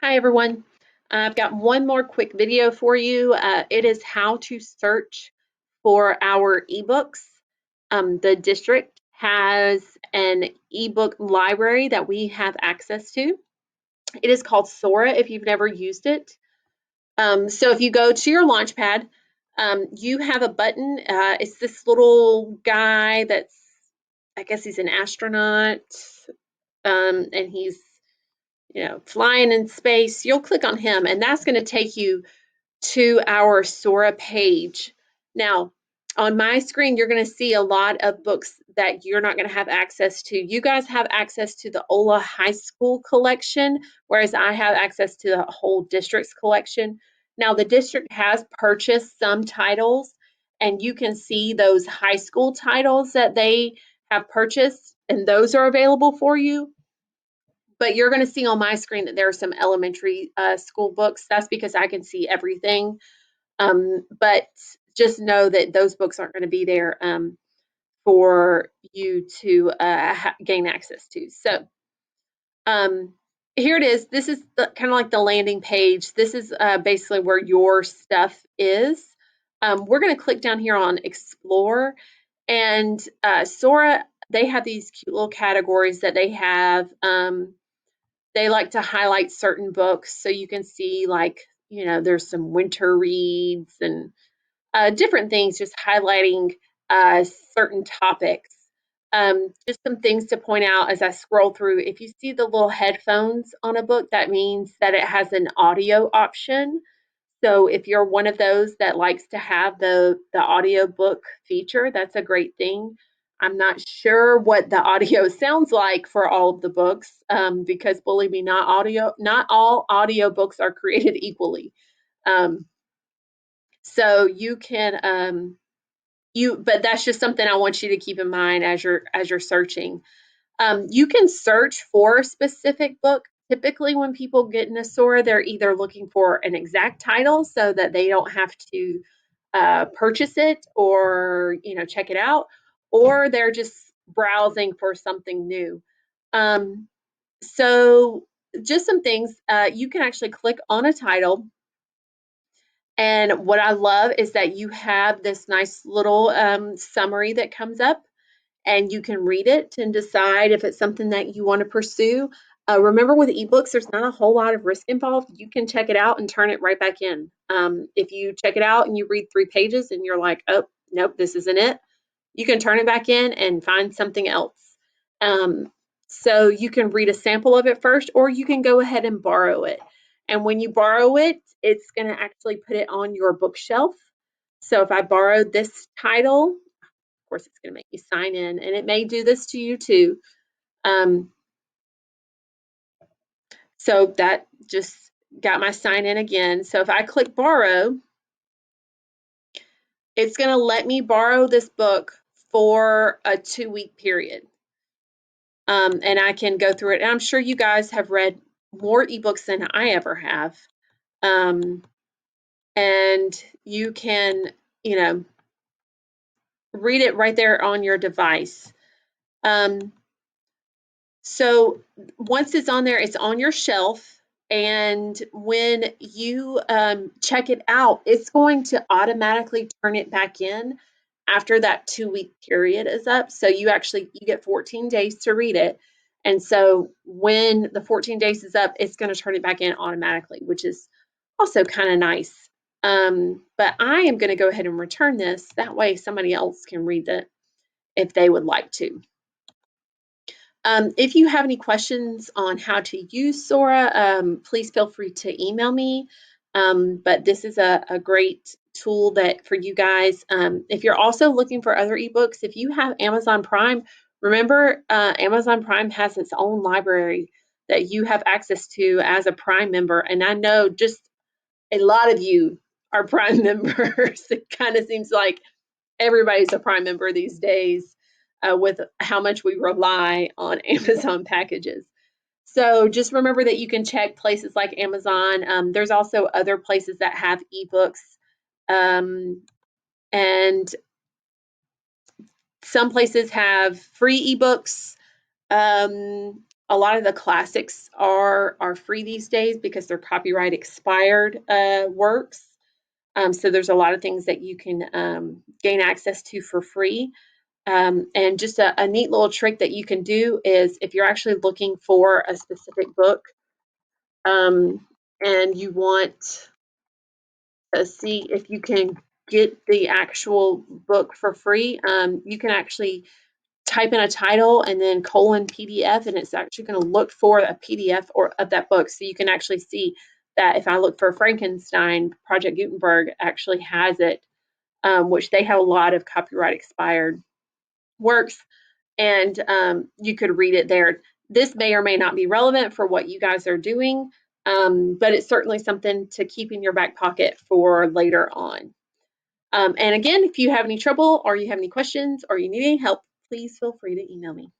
Hi everyone. I've got one more quick video for you. It is how to search for our ebooks. The district has an ebook library that we have access to. It is called SORA if you've never used it. So if you go to your Launchpad, you have a button. It's this little guy that's, I guess he's an astronaut, and he's flying in space. You'll click on him, and that's going to take you to our Sora page. Now, on my screen, you're going to see a lot of books that you're not going to have access to. You guys have access to the Ola High School collection, whereas I have access to the whole district's collection. Now, the district has purchased some titles, and you can see those high school titles that they have purchased, and those are available for you. But you're going to see on my screen that there are some elementary school books. That's because I can see everything. But just know that those books aren't going to be there for you to gain access to. So here it is. This is kind of like the landing page. This is basically where your stuff is. We're going to click down here on Explore. And Sora, they have these cute little categories that they have. They like to highlight certain books so you can see, like, there's some winter reads and different things, just highlighting certain topics. Just some things to point out as I scroll through. If you see the little headphones on a book, that means that it has an audio option. So if you're one of those that likes to have the audio book feature, that's a great thing. I'm not sure what the audio sounds like for all of the books, because believe me, not all audio books are created equally. Um, so you can but that's just something I want you to keep in mind as you're searching. You can search for a specific book. Typically, when people get in a Sora, they're either looking for an exact title so that they don't have to purchase it or check it out, or they're just browsing for something new. So just some things. You can actually click on a title, and what I love is that you have this nice little summary that comes up, and you can read it and decide if it's something that you want to pursue. Remember, with ebooks, there's not a whole lot of risk involved. You can check it out and turn it right back in. If you check it out and you read 3 pages and you're like, oh, nope, this isn't it, you can turn it back in and find something else. So you can read a sample of it first, or you can go ahead and borrow it. And when you borrow it, it's going to actually put it on your bookshelf. So if I borrowed this title, of course, it's going to make you sign in, and it may do this to you too. So that just got my sign in again. So if I click borrow, it's going to let me borrow this book for a 2-week period. And I can go through it. And I'm sure you guys have read more ebooks than I ever have. And you can, read it right there on your device. So once it's on there, it's on your shelf. And when you check it out, it's going to automatically turn it back in after that 2-week period is up. So you get 14 days to read it. And so when the 14 days is up, it's going to turn it back in automatically, which is also kind of nice. But I am going to go ahead and return this. That way somebody else can read it if they would like to. If you have any questions on how to use Sora, please feel free to email me. But this is a great tool that for you guys. If you're also looking for other ebooks, if you have Amazon Prime, remember Amazon Prime has its own library that you have access to as a Prime member. And I know just a lot of you are Prime members. It kind of seems like everybody's a Prime member these days with how much we rely on Amazon packages. So just remember that you can check places like Amazon. There's also other places that have ebooks. And some places have free ebooks. A lot of the classics are free these days because they're copyright expired works. So there's a lot of things that you can gain access to for free. And just a neat little trick that you can do is if you're actually looking for a specific book and you want to see if you can get the actual book for free, you can actually type in a title and then colon PDF, and it's actually going to look for a PDF or of that book. So you can actually see that if I look for Frankenstein, Project Gutenberg actually has it, which they have a lot of copyright expired works, and you could read it there. This may or may not be relevant for what you guys are doing, but it's certainly something to keep in your back pocket for later on. And again, if you have any trouble or you have any questions or you need any help, please feel free to email me.